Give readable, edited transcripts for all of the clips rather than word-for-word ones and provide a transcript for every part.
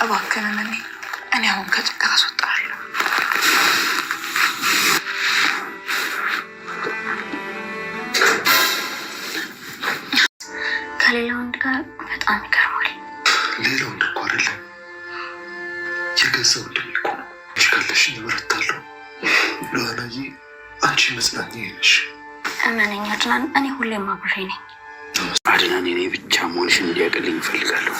እባክህን እኔ አሁን ከጭንቀት አስወጣለሁ። ከሌላ ወንድ ጋር በጣም ይገርማል። ሌላ ወንድ እኮ አይደለም የገዛ ወንድሜ እኮ ነው። አንቺ ካለሽኝ እበረታለሁ። ሉዓላዬ አንቺ መጽናኛ ነሽ። እመነኝ አድናን፣ እኔ ሁሌም አብሬ ነኝ። አድናን እኔ ብቻ መሆንሽን እንዲያውቅልኝ እፈልጋለሁ።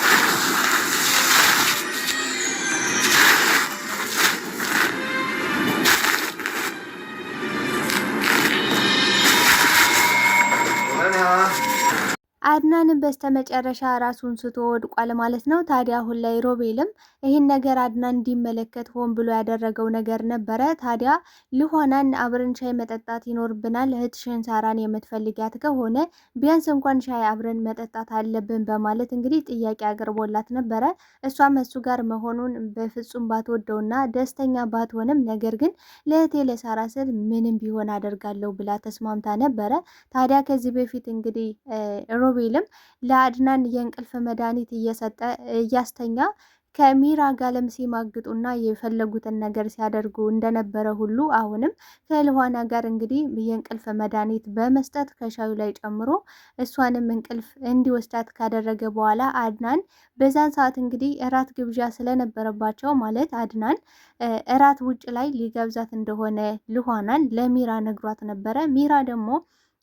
አድናንም በስተመጨረሻ ራሱን ስቶ ወድቋል ማለት ነው። ታዲያ አሁን ላይ ሮቤልም ይህን ነገር አድናን እንዲመለከት ሆን ብሎ ያደረገው ነገር ነበረ። ታዲያ ልሆናን አብረን ሻይ መጠጣት ይኖርብናል፣ እህትሽን ሳራን የምትፈልጊያት ከሆነ ቢያንስ እንኳን ሻይ አብረን መጠጣት አለብን በማለት እንግዲህ ጥያቄ አቅርቦላት ነበረ። እሷም እሱ ጋር መሆኑን በፍጹም ባትወደውና ደስተኛ ባትሆንም ነገር ግን ለእህቴ ለሳራ ስል ምንም ቢሆን አደርጋለሁ ብላ ተስማምታ ነበረ። ታዲያ ከዚህ በፊት እንግዲህ ሮቤልም ለአድናን የእንቅልፍ መድኃኒት እየሰጠ እያስተኛ ከሚራ ጋርም ሲማግጡና የፈለጉትን ነገር ሲያደርጉ እንደነበረ ሁሉ አሁንም ከልዋና ጋር እንግዲህ የእንቅልፍ መድኃኒት በመስጠት ከሻዩ ላይ ጨምሮ እሷንም እንቅልፍ እንዲወስዳት ካደረገ በኋላ አድናን በዛን ሰዓት እንግዲህ እራት ግብዣ ስለነበረባቸው ማለት አድናን እራት ውጭ ላይ ሊጋብዛት እንደሆነ ልዋናን ለሚራ ነግሯት ነበረ። ሚራ ደግሞ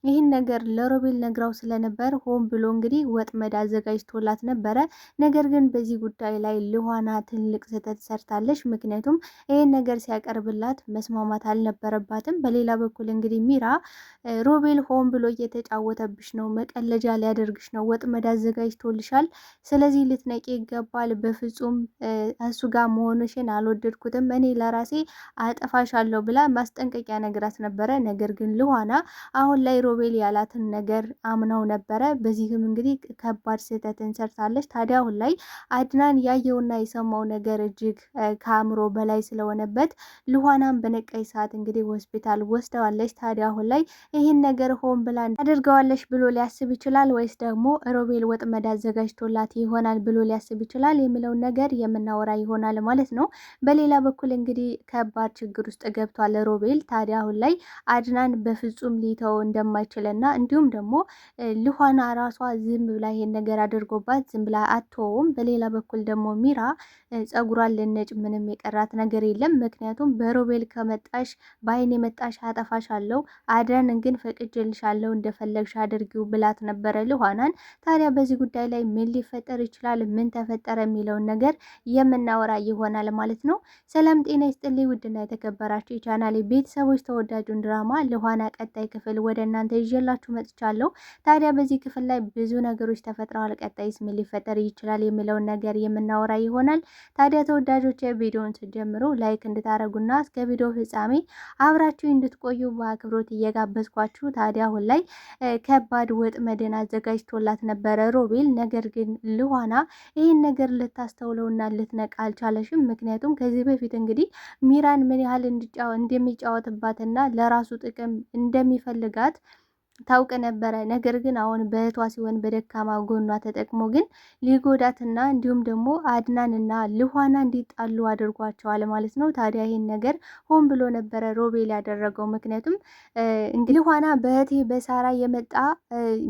ይህን ነገር ለሮቤል ነግራው ስለነበር ሆን ብሎ እንግዲህ ወጥመድ አዘጋጅቶላት ነበረ። ነገር ግን በዚህ ጉዳይ ላይ ልዋና ትልቅ ስህተት ሰርታለች። ምክንያቱም ይህን ነገር ሲያቀርብላት መስማማት አልነበረባትም። በሌላ በኩል እንግዲህ ሚራ ሮቤል ሆን ብሎ እየተጫወተብሽ ነው፣ መቀለጃ ሊያደርግሽ ነው፣ ወጥመድ አዘጋጅቶልሻል፣ ስለዚህ ልትነቂ ይገባል፣ በፍጹም እሱ ጋር መሆንሽን አልወደድኩትም፣ እኔ ለራሴ አጠፋሻለሁ ብላ ማስጠንቀቂያ ነግራት ነበረ። ነገር ግን ልዋና አሁን ላይ ሮቤል ያላትን ነገር አምናው ነበረ። በዚህም እንግዲህ ከባድ ስህተትን ሰርታለች። ታዲያ አሁን ላይ አድናን ያየውና የሰማው ነገር እጅግ ከአእምሮ በላይ ስለሆነበት ልዋናን በነቃይ ሰዓት እንግዲህ ሆስፒታል ወስደዋለች። ታዲያ አሁን ላይ ይህን ነገር ሆን ብላ አድርገዋለች ብሎ ሊያስብ ይችላል፣ ወይስ ደግሞ ሮቤል ወጥመድ አዘጋጅቶላት ይሆናል ብሎ ሊያስብ ይችላል የሚለውን ነገር የምናወራ ይሆናል ማለት ነው። በሌላ በኩል እንግዲህ ከባድ ችግር ውስጥ ገብቷል ሮቤል። ታዲያ አሁን ላይ አድናን በፍጹም ሊተው እንደማይችልና እንዲሁም ደግሞ ልዋና ራሷ ዝም ብላ ይሄን ነገር አድርጎባት ዝም ብላ አትተውም። በሌላ በኩል ደግሞ ሚራ ጸጉሯን ልነጭ ምንም የቀራት ነገር የለም። ምክንያቱም በሮቤል ከመጣሽ በአይን የመጣሽ አጠፋሽ አለው፣ አድናን ግን ፈቅጄልሻለሁ እንደፈለግሽ አድርጊው ብላት ነበረ ልዋናን። ታዲያ በዚህ ጉዳይ ላይ ምን ሊፈጠር ይችላል፣ ምን ተፈጠረ የሚለውን ነገር የምናወራ ይሆናል ማለት ነው። ሰላም ጤና ይስጥልኝ ውድና የተከበራችሁ የቻናሌ ቤተሰቦች፣ ተወዳጁን ድራማ ልዋና ቀጣይ ክፍል ወደ እናንተ ይዤላችሁ መጥቻለሁ። ታዲያ በዚህ ክፍል ላይ ብዙ ነገሮች ተፈጥረዋል። ቀጣይስ ምን ሊፈጠር ይችላል የሚለውን ነገር የምናወራ ይሆናል። ታዲያ ተወዳጆች ቪዲዮውን ስትጀምሩ ላይክ እንድታረጉና እስከ ቪዲዮ ፍጻሜ አብራችሁ እንድትቆዩ በአክብሮት እየጋበዝኳችሁ። ታዲያ አሁን ላይ ከባድ ወጥመድን አዘጋጅቶላት ነበረ ሮቤል። ነገር ግን ልዋና ይህን ነገር ልታስተውለውና ልትነቃ አልቻለሽም። ምክንያቱም ከዚህ በፊት እንግዲህ ሚራን ምን ያህል እንደሚጫወትባትና ለራሱ ጥቅም እንደሚፈልጋት ታውቅ ነበረ። ነገር ግን አሁን በእህቷ ሲሆን በደካማ ጎኗ ተጠቅሞ ግን ሊጎዳትና እንዲሁም ደግሞ አድናንና ልዋና እንዲጣሉ አድርጓቸዋል ማለት ነው። ታዲያ ይህን ነገር ሆን ብሎ ነበረ ሮቤል ያደረገው። ምክንያቱም ልዋና በእህቴ በሳራ የመጣ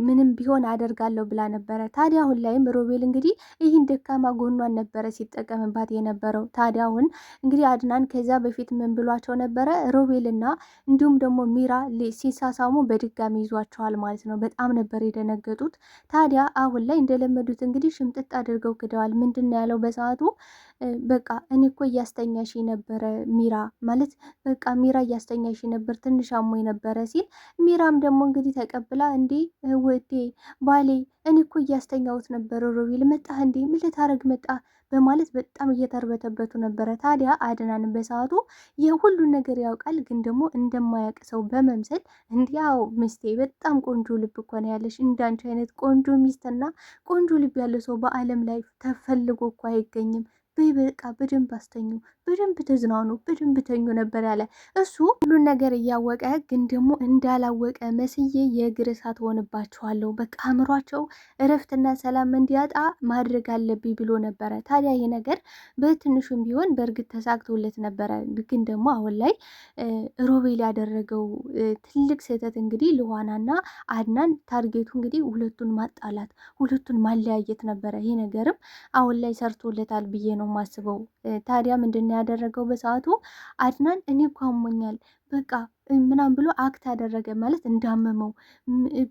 ምንም ቢሆን አደርጋለሁ ብላ ነበረ። ታዲያ አሁን ላይም ሮቤል እንግዲህ ይህን ደካማ ጎኗን ነበረ ሲጠቀምባት የነበረው። ታዲያ አሁን እንግዲህ አድናን ከዛ በፊት ምን ብሏቸው ነበረ? ሮቤልና እንዲሁም ደግሞ ሚራ ሲሳሳሙ በድጋሚ ይዟቸዋል ማለት ነው። በጣም ነበር የደነገጡት። ታዲያ አሁን ላይ እንደለመዱት እንግዲህ ሽምጥጥ አድርገው ክደዋል። ምንድን ነው ያለው በሰዓቱ? በቃ እኔ እኮ እያስተኛሽ ነበረ ሚራ ማለት በቃ ሚራ እያስተኛሽ ነበር፣ ትንሽ አሞኝ ነበረ ሲል ሚራም ደግሞ እንግዲህ ተቀብላ እንዴ ውዴ ባሌ እኔ እኮ እያስተኛሁት ነበረ፣ ሮቤል መጣህ እንዴ? ምን ልታረግ መጣ? በማለት በጣም እየተርበተበቱ ነበረ። ታዲያ አድናንም በሰዓቱ የሁሉን ነገር ያውቃል፣ ግን ደግሞ እንደማያውቅ ሰው በመምሰል እንዲያው ሚስቴ በጣም ቆንጆ ልብ እኮ ነው ያለሽ፣ እንዳንቺ አይነት ቆንጆ ሚስትና ቆንጆ ልብ ያለው ሰው በዓለም ላይ ተፈልጎ እኮ አይገኝም በቃ በደንብ አስተኙ፣ በደንብ ተዝናኑ፣ በደንብ ተኙ ነበር ያለ። እሱ ሁሉን ነገር እያወቀ ግን ደግሞ እንዳላወቀ መስዬ የእግር እሳት ሆንባቸዋለሁ፣ በቃ አእምሯቸው እረፍትና ሰላም እንዲያጣ ማድረግ አለብኝ ብሎ ነበረ። ታዲያ ይሄ ነገር በትንሹም ቢሆን በእርግጥ ተሳክቶለት ነበረ። ግን ደግሞ አሁን ላይ ሮቤል ያደረገው ትልቅ ስህተት እንግዲህ ልዋናና አድናን ታርጌቱ እንግዲህ ሁለቱን ማጣላት፣ ሁለቱን ማለያየት ነበረ። ይሄ ነገርም አሁን ላይ ሰርቶለታል ብዬ ነው ማስበው። ታዲያ ምንድን ያደረገው በሰዓቱ አድናን እኔ እኮ አሞኛል በቃ ምናምን ብሎ አክት ያደረገ ማለት እንዳመመው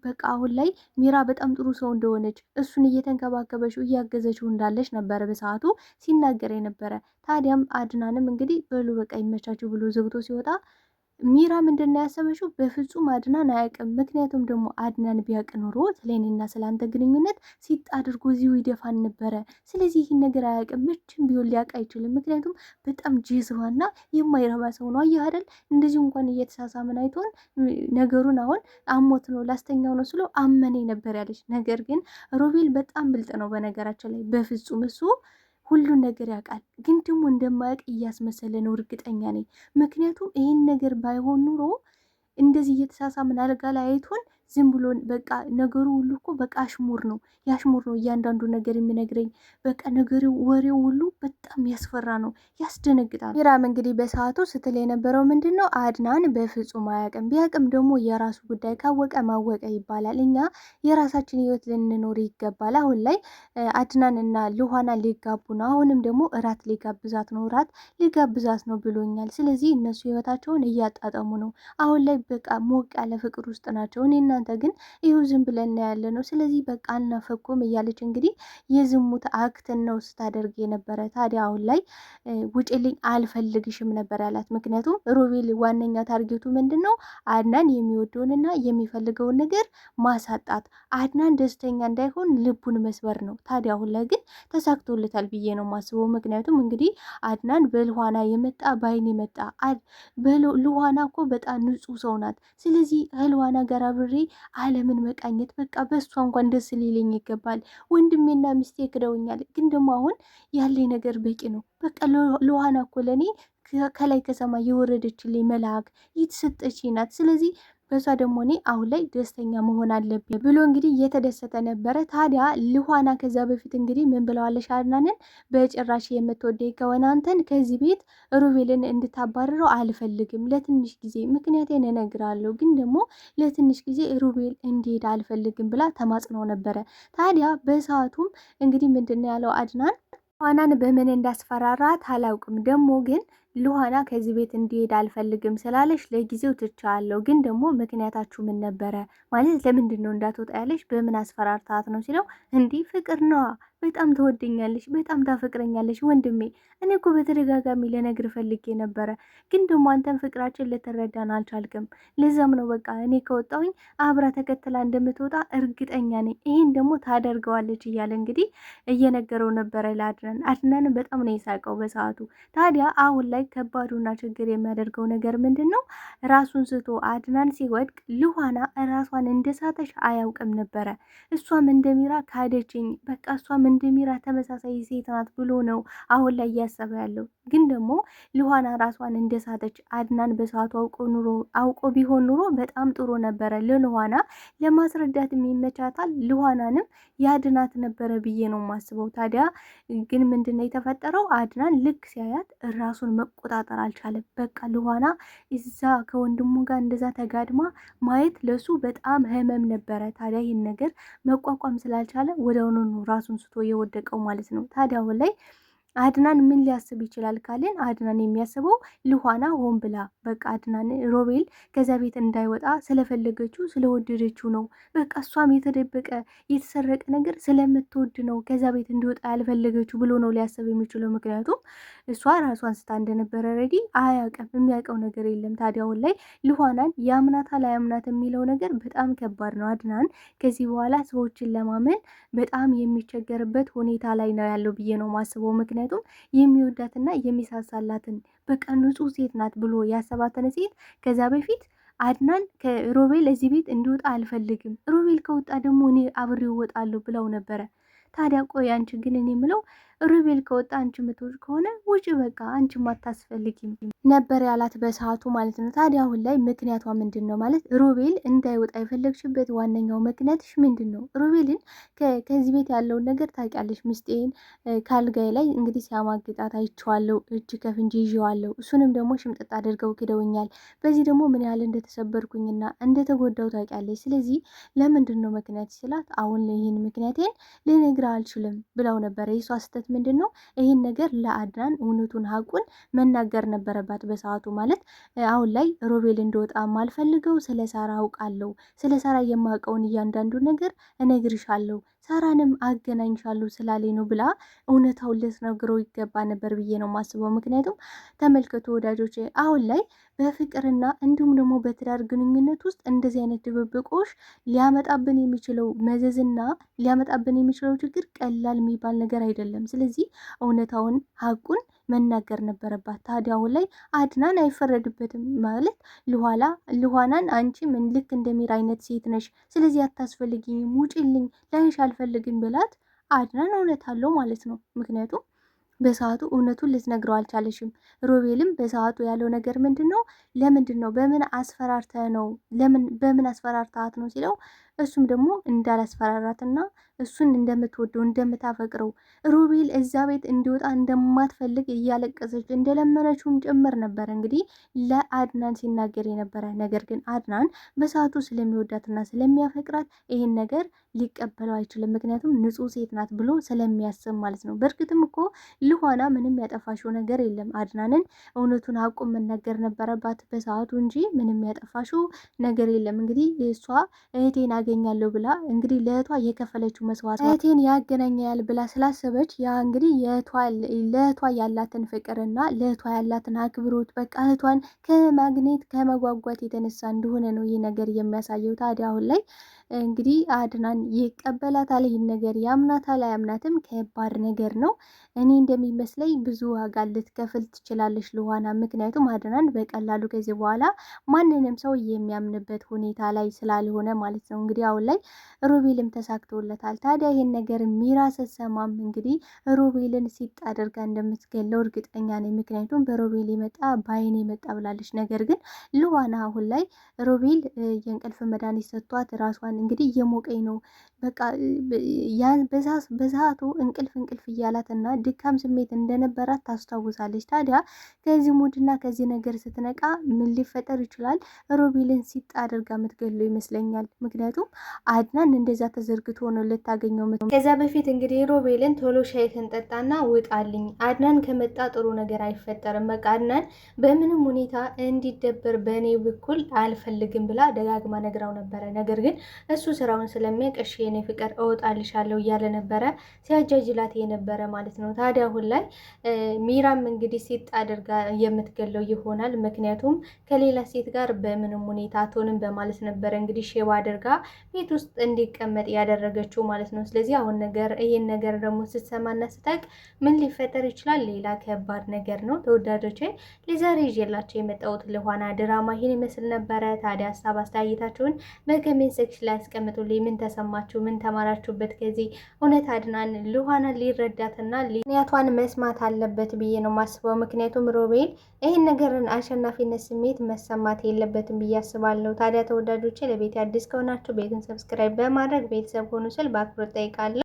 በቃ አሁን ላይ ሚራ በጣም ጥሩ ሰው እንደሆነች እሱን እየተንከባከበችው እያገዘችው እንዳለች ነበረ በሰዓቱ ሲናገር የነበረ። ታዲያም አድናንም እንግዲህ በሉ በቃ ይመቻችሁ ብሎ ዘግቶ ሲወጣ ሚራ ምንድን ነው ያሰበችው? በፍጹም አድናን አያውቅም። ምክንያቱም ደግሞ አድናን ቢያውቅ ኖሮ ስለኔና ስለአንተ ግንኙነት ሲጥ አድርጎ እዚሁ ይደፋን ነበረ። ስለዚህ ይህን ነገር አያውቅም፣ መቼም ቢሆን ሊያውቅ አይችልም። ምክንያቱም በጣም ጅዝባና የማይረባ ሰው ነው። አየህ አይደል? እንደዚሁ እንኳን እየተሳሳምን አይቶን ነገሩን አሁን አሞት ነው ላስተኛው ነው ስሎ አመኔ ነበር ያለች። ነገር ግን ሮቤል በጣም ብልጥ ነው በነገራችን ላይ። በፍጹም እሱ ሁሉን ነገር ያውቃል፣ ግን ደግሞ እንደማያውቅ እያስመሰለ ነው። እርግጠኛ ነኝ። ምክንያቱም ይህን ነገር ባይሆን ኑሮ እንደዚህ እየተሳሳምን አልጋ ላይ አይቶን ዝም ብሎ በቃ ነገሩ ሁሉ እኮ በቃ አሽሙር ነው፣ ያሽሙር ነው እያንዳንዱ ነገር የሚነግረኝ። በቃ ነገሩ ወሬው ሁሉ በጣም ያስፈራ ነው፣ ያስደነግጣል። ሚራም እንግዲህ በሰዓቱ ስትል የነበረው ምንድን ነው? አድናን በፍጹም አያውቅም፣ ቢያውቅም ደግሞ የራሱ ጉዳይ፣ ካወቀ ማወቀ ይባላል። እኛ የራሳችን ህይወት ልንኖር ይገባል። አሁን ላይ አድናን እና ልኋና ሊጋቡ ነው። አሁንም ደግሞ እራት ሊጋብዛት ነው፣ እራት ሊጋብዛት ነው ብሎኛል። ስለዚህ እነሱ ህይወታቸውን እያጣጠሙ ነው። አሁን ላይ በቃ ሞቅ ያለ ፍቅር ውስጥ ናቸው። እኔ እናንተ ግን ይኸው ዝም ብለን ያለ ነው። ስለዚህ በቃ አልናፈኩም እያለች እንግዲህ የዝሙት አክትን ነው ስታደርግ የነበረ። ታዲያ አሁን ላይ ውጭልኝ አልፈልግሽም ነበር ያላት። ምክንያቱም ሮቤል ዋነኛ ታርጌቱ ምንድን ነው? አድናን የሚወደውንና የሚፈልገውን ነገር ማሳጣት፣ አድናን ደስተኛ እንዳይሆን ልቡን መስበር ነው። ታዲያ አሁን ላይ ግን ተሳክቶለታል ብዬ ነው ማስበው። ምክንያቱም እንግዲህ አድናን በልኋና የመጣ ባይን የመጣ ልኋና እኮ በጣም ንጹህ ሰው ናት። ስለዚህ ከልኋና ጋር አብሬ ዓለምን መቃኘት በቃ በእሷ እንኳን ደስ ሊለኝ ይገባል። ወንድሜና ሚስቴ ክደውኛል፣ ግን ደግሞ አሁን ያለኝ ነገር በቂ ነው። በቃ ልኋና እኮ ለእኔ ከላይ ከሰማይ የወረደችልኝ መልአክ የተሰጠች ናት። ስለዚህ በዛ ደግሞ እኔ አሁን ላይ ደስተኛ መሆን አለብኝ ብሎ እንግዲህ እየተደሰተ ነበረ። ታዲያ ልኋና ከዛ በፊት እንግዲህ ምን ብለዋለሽ? አድናንን በጭራሽ የምትወደኝ ከሆነ አንተን ከዚህ ቤት ሮቤልን እንድታባርረው አልፈልግም፣ ለትንሽ ጊዜ ምክንያቴን እነግራለሁ፣ ግን ደግሞ ለትንሽ ጊዜ ሮቤል እንዲሄድ አልፈልግም ብላ ተማጽነው ነበረ። ታዲያ በሰዓቱም እንግዲህ ምንድን ነው ያለው አድናን ልኋናን በምን እንዳስፈራራት አላውቅም፣ ደግሞ ግን ልኋና ከዚህ ቤት እንዲሄድ አልፈልግም ስላለሽ ለጊዜው ትቻለሁ፣ ግን ደግሞ ምክንያታችሁ ምን ነበረ? ማለት ለምንድን ነው እንዳትወጣ ያለሽ? በምን አስፈራርታት ነው ሲለው፣ እንዲህ ፍቅር ነዋ፣ በጣም ትወደኛለሽ፣ በጣም ታፈቅረኛለሽ ወንድሜ። እኔ እኮ በተደጋጋሚ ልነግር ፈልጌ ነበረ፣ ግን ደግሞ አንተን ፍቅራችን ልትረዳን አልቻልክም። ለዛም ነው በቃ እኔ ከወጣሁኝ አብራ ተከትላ እንደምትወጣ እርግጠኛ ነኝ፣ ይህን ደግሞ ታደርገዋለች እያለ እንግዲህ እየነገረው ነበረ ለአድናን። አድናን በጣም ነው የሳቀው በሰዓቱ። ታዲያ አሁን ላይ ከባዱና ችግር የሚያደርገው ነገር ምንድን ነው? ራሱን ስቶ አድናን ሲወድቅ ልኋና ራሷን እንደሳተሽ አያውቅም ነበረ። እሷም እንደሚራ ካደችኝ፣ በቃ እሷም እንደሚራ ተመሳሳይ ሴት ናት ብሎ ነው አሁን ላይ እያሰበ ያለው። ግን ደግሞ ልኋና ራሷን እንደሳተች አድናን በሰዓቱ አውቆ ቢሆን ኑሮ በጣም ጥሩ ነበረ። ለልኋና ለማስረዳት የሚመቻታል፣ ልኋናንም ያድናት ነበረ ብዬ ነው የማስበው። ታዲያ ግን ምንድነው የተፈጠረው? አድናን ልክ ሲያያት ራሱን መቆጣጠር አልቻለም። በቃ ልኋና እዛ ከወንድሙ ጋር እንደዛ ተጋድማ ማየት ለሱ በጣም ህመም ነበረ። ታዲያ ይህን ነገር መቋቋም ስላልቻለ ወዲያውኑ ራሱን ስቶ የወደቀው ማለት ነው። ታዲያ አሁን ላይ አድናን ምን ሊያስብ ይችላል ካልን፣ አድናን የሚያስበው ልኋና ሆን ብላ በቃ አድናን ሮቤል ከዛ ቤት እንዳይወጣ ስለፈለገችው ስለወደደችው ነው። በቃ እሷም የተደበቀ የተሰረቀ ነገር ስለምትወድ ነው ከዛ ቤት እንዲወጣ ያልፈለገችው ብሎ ነው ሊያስብ የሚችለው። ምክንያቱም እሷ ራሷን ስታ እንደነበረ ረዲ አያውቅም፣ የሚያውቀው ነገር የለም። ታዲያ አሁን ላይ ልኋናን ያምናታል አያምናት የሚለው ነገር በጣም ከባድ ነው። አድናን ከዚህ በኋላ ሰዎችን ለማመን በጣም የሚቸገርበት ሁኔታ ላይ ነው ያለው ብዬ ነው ማስበው። ምክንያቱም የሚወዳትና የሚሳሳላትን በቃ ንጹህ ሴት ናት ብሎ ያሰባትን ሴት ከዛ በፊት አድናን ከሮቤል እዚህ ቤት እንዲወጣ አልፈልግም፣ ሮቤል ከወጣ ደግሞ እኔ አብሬው እወጣለሁ ብለው ነበረ። ታዲያ ቆይ አንቺ ግን እኔ የምለው ሮቤል ከወጣ አንቺ ምትወጪ ከሆነ ውጪ፣ በቃ አንቺ አታስፈልጊም ነበር ያላት በሰዓቱ ማለት ነው። ታዲያ አሁን ላይ ምክንያቷ ምንድን ነው ማለት ሮቤል እንዳይወጣ የፈለግሽበት ዋነኛው ምክንያትሽ ምንድን ነው? ሮቤልን ከዚህ ቤት ያለውን ነገር ታውቂያለሽ። ምስጤን ካልጋይ ላይ እንግዲህ ሲያማግጣት አይቼዋለሁ፣ እጅ ከፍንጅ ይዤዋለሁ። እሱንም ደግሞ ሽምጥጥ አድርገው ክደውኛል። በዚህ ደግሞ ምን ያህል እንደተሰበርኩኝና እንደተጎዳው ታውቂያለሽ። ስለዚህ ለምንድን ነው ምክንያት ስላት፣ አሁን ይህን ምክንያቴን ልነግርህ አልችልም ብለው ነበረ። የሷ ስህተት ምንድን ነው? ይህን ነገር ለአድናን እውነቱን ሀቁን መናገር ነበረባት በሰዓቱ ማለት። አሁን ላይ ሮቤል እንደወጣ ማልፈልገው ስለ ሳራ አውቃለሁ፣ ስለ ሳራ የማውቀውን እያንዳንዱ ነገር እነግርሻለሁ፣ ሳራንም አገናኝሻለሁ ስላለኝ ነው ብላ እውነታውን ልትነግረው ይገባ ነበር ብዬ ነው የማስበው። ምክንያቱም ተመልከቱ ወዳጆች፣ አሁን ላይ በፍቅርና እንዲሁም ደግሞ በትዳር ግንኙነት ውስጥ እንደዚህ አይነት ድብብቆሽ ሊያመጣብን የሚችለው መዘዝና ሊያመጣብን የሚችለው ችግር ቀላል የሚባል ነገር አይደለም። ስለዚህ እውነታውን ሀቁን መናገር ነበረባት። ታዲያ አሁን ላይ አድናን አይፈረድበትም ማለት ልኋናን አንቺ ምን ልክ እንደሚር አይነት ሴት ነሽ፣ ስለዚህ አታስፈልጊኝም፣ ውጪልኝ፣ ላይሽ አልፈልግም ብላት አድናን እውነት አለው ማለት ነው። ምክንያቱም በሰዓቱ እውነቱን ልትነግረው አልቻለሽም። ሮቤልም በሰዓቱ ያለው ነገር ምንድን ነው? ለምንድን ነው በምን አስፈራርተ ነው በምን አስፈራርታት ነው ሲለው፣ እሱም ደግሞ እንዳላስፈራራትና እሱን እንደምትወደው እንደምታፈቅረው ሮቤል እዛ ቤት እንዲወጣ እንደማትፈልግ እያለቀሰች እንደለመነችውም ጭምር ነበር እንግዲህ ለአድናን ሲናገር የነበረ። ነገር ግን አድናን በሰዓቱ ስለሚወዳትና ስለሚያፈቅራት ይህን ነገር ሊቀበለው አይችልም። ምክንያቱም ንጹሕ ሴት ናት ብሎ ስለሚያስብ ማለት ነው። በእርግጥም እኮ ልኋና ምንም ያጠፋሽው ነገር የለም። አድናንን እውነቱን አቁም መናገር ነበረባት በሰዓቱ እንጂ ምንም ያጠፋሽው ነገር የለም። እንግዲህ እሷ እህቴን አገኛለሁ ብላ እንግዲህ ለእህቷ የከፈለችው መስዋዕት እህቴን ያገናኛል ብላ ስላሰበች ያ እንግዲህ ለእህቷ ያላትን ፍቅርና ለእህቷ ያላትን አክብሮት በቃ እህቷን ከማግኘት ከመጓጓት የተነሳ እንደሆነ ነው ይህ ነገር የሚያሳየው። ታዲያ አሁን ላይ እንግዲህ አድናን ይቀበላታል፣ ይህን ነገር ያምናታል አያምናትም ከባድ ነገር ነው። እኔ እንደሚመስለኝ ብዙ ዋጋ ልትከፍል ትችላለች ልኋና። ምክንያቱም አድናን በቀላሉ ከዚህ በኋላ ማንንም ሰው የሚያምንበት ሁኔታ ላይ ስላልሆነ ማለት ነው። እንግዲህ አሁን ላይ ሮቤልም ተሳክቶለታል። ታዲያ ይህን ነገር ሚራ ስትሰማም እንግዲህ ሮቤልን ሲጥ አድርጋ እንደምትገለው እርግጠኛ ነኝ። ምክንያቱም በሮቤል የመጣ በአይን የመጣ ብላለች። ነገር ግን ልኋና አሁን ላይ ሮቤል የእንቅልፍ መድኃኒት ሰጥቷት ራሷን እንግዲህ እየሞቀኝ ነው በቃ ያን በሰዓቱ እንቅልፍ እያላትና ድካም ስሜት እንደነበራት ታስታውሳለች። ታዲያ ከዚህ ሙድና ከዚህ ነገር ስትነቃ ምን ሊፈጠር ይችላል? ሮቤልን ሲጥ አድርጋ የምትገለው ይመስለኛል። ምክንያቱም አድናን እንደዛ ተዘርግቶ ነው ልታገኘው። ከዛ በፊት እንግዲህ ሮቤልን ቶሎ ሻይ ተንጠጣና ውጣልኝ፣ አድናን ከመጣ ጥሩ ነገር አይፈጠርም፣ በቃ አድናን በምንም ሁኔታ እንዲደበር በእኔ በኩል አልፈልግም ብላ ደጋግማ ነግራው ነበረ። ነገር ግን እሱ ስራውን ስለሚያውቅ እሺ የኔ ፍቅር እወጣልሻለሁ እያለ ነበረ ሲያጃጅላት የነበረ ማለት ነው። ታዲያ አሁን ላይ ሚራም እንግዲህ ሲጥ አድርጋ የምትገለው ይሆናል። ምክንያቱም ከሌላ ሴት ጋር በምንም ሁኔታ አትሆንም በማለት ነበረ እንግዲህ ሼባ አድርጋ ቤት ውስጥ እንዲቀመጥ ያደረገችው ማለት ነው። ስለዚህ አሁን ይህን ነገር ደግሞ ስትሰማና ስታውቅ ምን ሊፈጠር ይችላል? ሌላ ከባድ ነገር ነው። ተወዳጆቼ ለዛሬ ይዤላቸው የመጣሁት ልኋና ድራማ ይህን ይመስል ነበረ። ታዲያ ሀሳብ አስተያየታችሁን በኮሜንት ሴክሽን ላይ አስቀምጡልኝ። ምን ተሰማችሁ? ምን ተማራችሁበት? ከዚህ እውነት አድናን ልኋና ሊረዳትና ምክንያቷን መስማት አለበት ብዬ ነው ማስበው። ምክንያቱም ሮቤል ይህን ነገርን አሸናፊነት ስሜት መሰማት የለበትም ብዬ አስባለሁ። ታዲያ ተወዳጆቼ ለቤት አዲስ ከሆናችሁ ቤትን ሰብስክራይብ በማድረግ ቤተሰብ ሆኑ ስል በአክብሮት ጠይቃለሁ።